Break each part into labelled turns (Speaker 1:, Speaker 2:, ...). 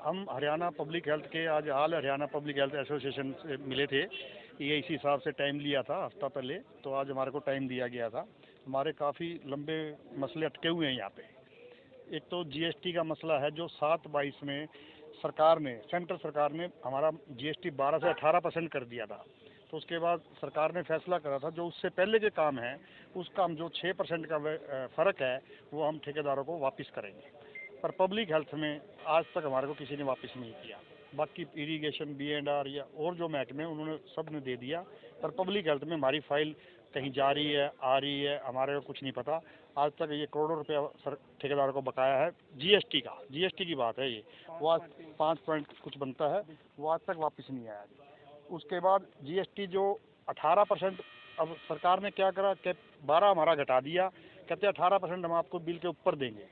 Speaker 1: हम Haryana public health के आज हाल हरियाणा पब्लिक हेल्थ एसोसिएशन से मिले थे। ये इसी हिसाब से टाइम लिया था हफ्ता पहले, तो आज हमारे को टाइम दिया गया था। हमारे काफ़ी लंबे मसले अटके हुए हैं यहाँ पे। एक तो जीएसटी का मसला है, जो 7/22 में सरकार ने, सेंट्रल सरकार ने हमारा जीएसटी 12 से 18% कर दिया था। तो उसके बाद सरकार ने फैसला करा था जो उससे पहले के काम है, उस काम जो 6% का फ़र्क है वो हम ठेकेदारों को वापस करेंगे। पर पब्लिक हेल्थ में आज तक हमारे को किसी ने वापस नहीं किया। बाकी इरीगेशन, B&R या और जो महकमे उन्होंने सब ने दे दिया, पर पब्लिक हेल्थ में हमारी फाइल कहीं जा रही है, आ रही है, हमारे को कुछ नहीं पता। आज तक ये करोड़ों रुपया ठेकेदारों को बकाया है जीएसटी का। जीएसटी की बात है ये, वो आज 5 पॉइंट कुछ बनता है, वो आज तक वापस नहीं आया। उसके बाद जीएसटी जो 18%, अब सरकार ने क्या करा कि 12 हमारा घटा दिया, कहते 18% हम आपको बिल के ऊपर देंगे।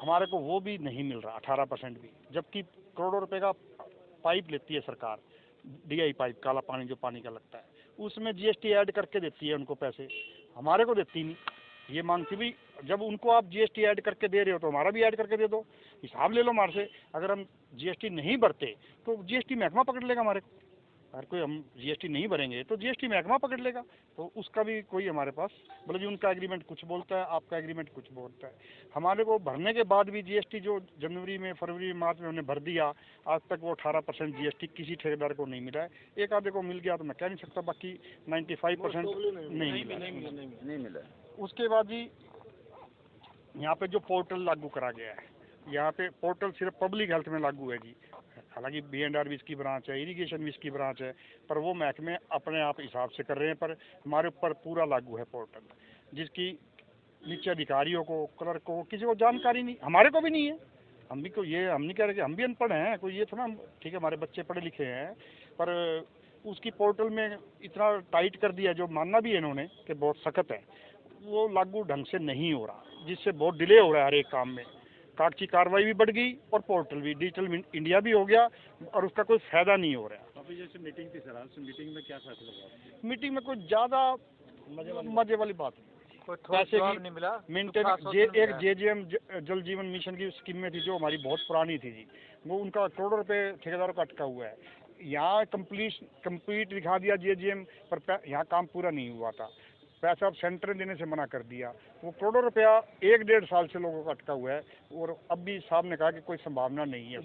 Speaker 1: हमारे को वो भी नहीं मिल रहा 18% भी, जबकि करोड़ों रुपए का पाइप लेती है सरकार, DI पाइप, काला पानी जो पानी का लगता है, उसमें जीएसटी ऐड करके देती है उनको पैसे, हमारे को देती नहीं। ये मांगती भी, जब उनको आप जीएसटी ऐड करके दे रहे हो तो हमारा भी ऐड करके दे दो, हिसाब ले लो हमारे से। अगर हम जीएसटी नहीं भरते तो जीएसटी महकमा पकड़ लेगा हमारे को। अगर कोई हम जीएसटी नहीं भरेंगे तो जीएसटी महकमा पकड़ लेगा, तो उसका भी कोई हमारे पास, बोले जी उनका एग्रीमेंट कुछ बोलता है, आपका एग्रीमेंट कुछ बोलता है। हमारे को भरने के बाद भी जीएसटी जो जनवरी में, फरवरी में, मार्च में हमने भर दिया, आज तक वो 18% जीएसटी किसी ठेकेदार को नहीं मिला है। एक आधे को मिल गया तो मैं कह नहीं सकता, बाकी 95% नहीं मिला। उसके बाद जी यहाँ पे जो पोर्टल लागू करा गया है, यहाँ पे पोर्टल सिर्फ पब्लिक हेल्थ में लागू है जी। हालांकि B&R भी इसकी ब्रांच है, इरीगेशन भी इसकी ब्रांच है, पर वो महकमे अपने आप हिसाब से कर रहे हैं। पर हमारे ऊपर पूरा लागू है पोर्टल, जिसकी नीचे अधिकारियों को, क्लर्क को, किसी को जानकारी नहीं, हमारे को भी नहीं है। हम भी कोई ये, हम नहीं कह रहे कि हम भी अनपढ़ हैं, कोई ये थोड़ा, ठीक है हमारे बच्चे पढ़े लिखे हैं, पर उसकी पोर्टल में इतना टाइट कर दिया, जो मानना भी है इन्होंने कि बहुत सख्त है, वो लागू ढंग से नहीं हो रहा, जिससे बहुत डिले हो रहा है हर एक काम में। कागजी कार्रवाई भी बढ़ गई और पोर्टल भी, डिजिटल इंडिया भी हो गया, और उसका कोई फायदा नहीं हो रहा।
Speaker 2: अभी जैसे मीटिंग थी सर, आज मीटिंग में क्या फैसला हुआ?
Speaker 1: मीटिंग में कोई ज़्यादा मजे वाली बात नहीं, पैसे की नहीं मिला। मेंटेनेंस एक JJM जल जीवन मिशन की स्कीम में थी, जो हमारी बहुत पुरानी थी जी, वो उनका करोड़ों रुपए ठेकेदारों का अटका हुआ है। यहाँ कंप्लीट दिखा दिया JJM, पर यहाँ काम पूरा नहीं हुआ था। पैसा अब सेंटर ने देने से मना कर दिया। वो करोड़ों रुपया 1-1.5 साल से लोगों का अटका हुआ है, और अब भी साहब ने कहा कि कोई संभावना नहीं है,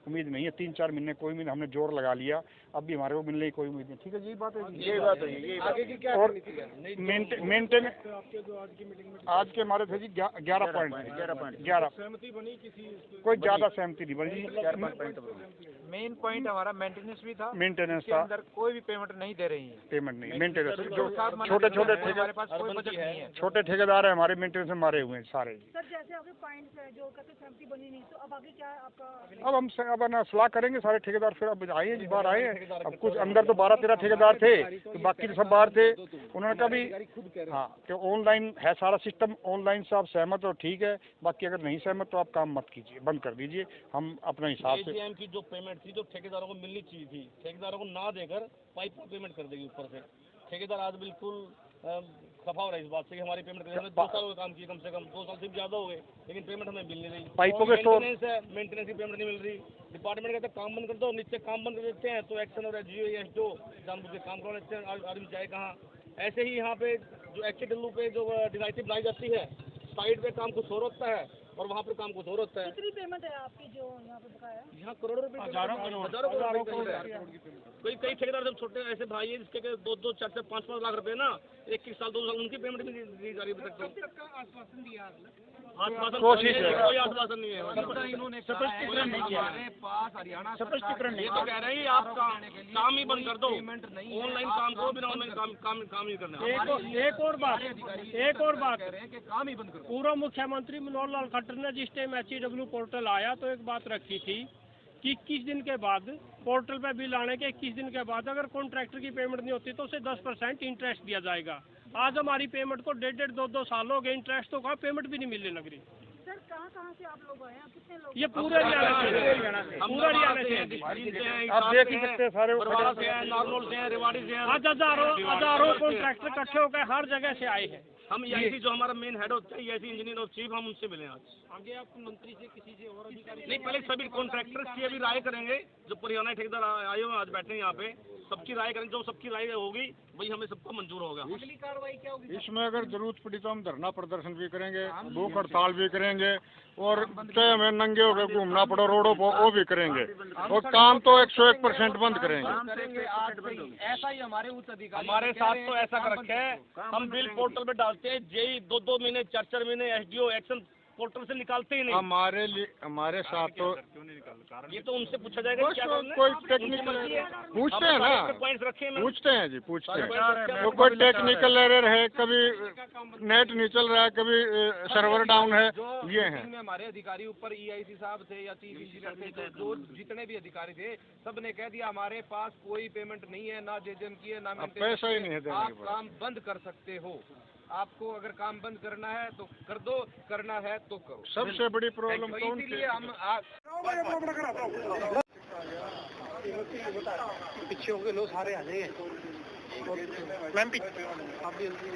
Speaker 1: उम्मीद नहीं है। 3-4 महीने कोई भी, हमने जोर लगा लिया, अब भी हमारे को मिलने की कोई उम्मीद नहीं। ठीक है, यही बात है, यही बात है। और मेंटेन आज के हमारे थे जी 11 पॉइंट, 11
Speaker 3: सहमति बनी, किसी
Speaker 1: कोई ज़्यादा सहमति नहीं बनी।
Speaker 4: मेन पॉइंट हमारा मेंटेनेंस भी था,
Speaker 1: मेंटेनेंस
Speaker 4: के अंदर कोई भी पेमेंट नहीं दे रही है,
Speaker 1: पेमेंट नहीं, मेंटेनेंस जो
Speaker 4: छोटे हमारे पास कोई बजट नहीं है,
Speaker 1: छोटे ठेकेदार है हमारे, मेंटेनेंस में मारे हुए हैं सारे।
Speaker 5: सर जैसे आपके पॉइंट्स है जो कहते सहमति बनी नहीं, तो अब आगे क्या आपका?
Speaker 1: अब ना सलाह करेंगे सारे ठेकेदार, फिर अब आए जी, बाहर आए। अब कुछ अंदर तो 12-13 ठेकेदार थे, तो बाकी तो सब बाहर थे। उन्होंने कहा भी हाँ कि ऑनलाइन है सारा सिस्टम, ऑनलाइन से आप सहमत हो ठीक है, बाकी अगर नहीं सहमत तो आप काम मत कीजिए, बंद कर दीजिए, हम अपने हिसाब से।
Speaker 3: JJM की जो पेमेंट थी, जो ठेकेदारों को मिलनी चाहिए थी, ठेकेदारों को ना देकर पाइप पर पेमेंट कर देगी ऊपर से। ठेकेदार आज बिल्कुल खफा हो रहा है इस बात से कि हमारी पेमेंट कर, 2 साल काम किए, कम से कम 2 साल से ज़्यादा हो गए, लेकिन पेमेंट हमें मिल नहीं रही।
Speaker 1: पाइपों के
Speaker 3: मेंटेनेंस की पेमेंट नहीं मिल रही। डिपार्टमेंट कहते काम बंद कर दो, नीचे काम बंद कर देते हैं, तो एक्शन हो रहा है GOS जो जानबूझ के काम करवा लेते हैं, आदमी जाए कहाँ। ऐसे ही यहाँ पे जो HDLU पे जो डिजाइटिव बनाई जाती है, साइड पे काम कुछ और होता है और वहाँ पर काम कुछ और होता है।
Speaker 5: कितनी पेमेंट है आपकी जो यहाँ पे बकाया?
Speaker 3: यहाँ करोड़ों रुपए, हजारों करोड़। कई ठेकेदार जब छोटे ऐसे भाई है जिसके 2-2, 4-4, 5-5 लाख रुपए ना, 1 साल 2 साल उनकी पेमेंट भी दी जा रही है।
Speaker 5: आश्वासन दिया,
Speaker 1: कोशिश है,
Speaker 3: कोई आश्वासन नहीं है,
Speaker 4: इन्होंने
Speaker 3: स्पष्टीकरण नहीं किया
Speaker 4: हमारे पास हरियाणा
Speaker 3: स्पष्टीकरण नहीं। ये तो कह रहे हैं आप काम ही बंद कर दो, ऑनलाइन काम को, बिना ऑनलाइन काम ही करना।
Speaker 6: एक और बात
Speaker 4: कि काम ही बंद करो।
Speaker 6: पूर्व मुख्यमंत्री मनोहर लाल खट्टर ने जिस टाइम HDLU पोर्टल आया तो एक बात रखी थी कि 21 दिन के बाद, पोर्टल पे बिल आने के 21 दिन के बाद अगर कॉन्ट्रैक्टर की पेमेंट नहीं होती तो उसे 10% इंटरेस्ट दिया जाएगा। आज हमारी पेमेंट को 1.5, 2 साल हो गए, इंटरेस्ट तो कहाँ, पेमेंट भी नहीं मिलने लग रही।
Speaker 5: सर कहाँ से आप लोग आए हैं, कितने लोग?
Speaker 6: ये पूरे हरियाणा से, पूरा हरियाणा से
Speaker 1: आप देख ही सकते हैं सारे,
Speaker 3: नागौर से हैं, रेवाड़ी से हैं।
Speaker 6: आज हजारों कॉन्ट्रैक्टर इकट्ठे होकर हर जगह से आए हैं।
Speaker 3: हम EIC जो हमारा मेन हेड होता है EIC इंजीनियर और चीफ, हम उनसे मिले आज।
Speaker 6: आगे आप मंत्री से किसी से और अधिकारी
Speaker 3: नहीं, पहले सभी कॉन्ट्रैक्टर्स की अभी राय करेंगे, जो परियोजना ठेकेदार आए हुए आज बैठे हैं यहाँ पे, सबकी राय करेंगे, जो सबकी राय होगी वही हमें सबको मंजूर होगा।
Speaker 6: अगली कार्रवाई क्या होगी?
Speaker 1: इसमें अगर जरूरत पड़ी तो हम धरना प्रदर्शन भी करेंगे, भूख हड़ताल भी करेंगे, और चाहे हमें नंगे होकर घूमना पड़ो रोडों पर वो भी करेंगे, और काम तो 101% बंद करेंगे।
Speaker 4: ऐसा ही हमारे उच्च अधिकारी
Speaker 3: हमारे साथ तो ऐसा कर रखा है, हम बिल पोर्टल पे डालते हैं, जेई 2-2 महीने 4-4 महीने SDO एक्शन पोर्टल से निकालते ही नहीं।
Speaker 1: हमारे साथ तो
Speaker 3: ये तो उनसे पूछा जाएगा क्या करना है।
Speaker 1: कोई टेक्निकल पूछते हैं ना,
Speaker 3: पॉइंट्स रखे हैं
Speaker 1: पूछते हैं जी, पूछते हैं। तो कोई टेक्निकल एरर है, कभी नेट नहीं चल रहा है, कभी सर्वर डाउन है, ये है।
Speaker 4: में हमारे अधिकारी ऊपर EIC साहब थे या चीफ इंजीनियर थे, जो जितने भी अधिकारी थे, सब ने कह दिया हमारे पास कोई पेमेंट नहीं है, ना जेजन की है, ना
Speaker 1: पैसा ही नहीं है देने
Speaker 4: आप
Speaker 1: के बाद।
Speaker 4: काम बंद कर सकते हो। आपको अगर काम बंद करना है तो कर दो, करना है तो करो।
Speaker 1: सबसे बड़ी प्रॉब्लम
Speaker 4: तो इसीलिए हम
Speaker 7: पीछे होंगे लोग सारे आ जाएंगे मैम, आप भी जल्दी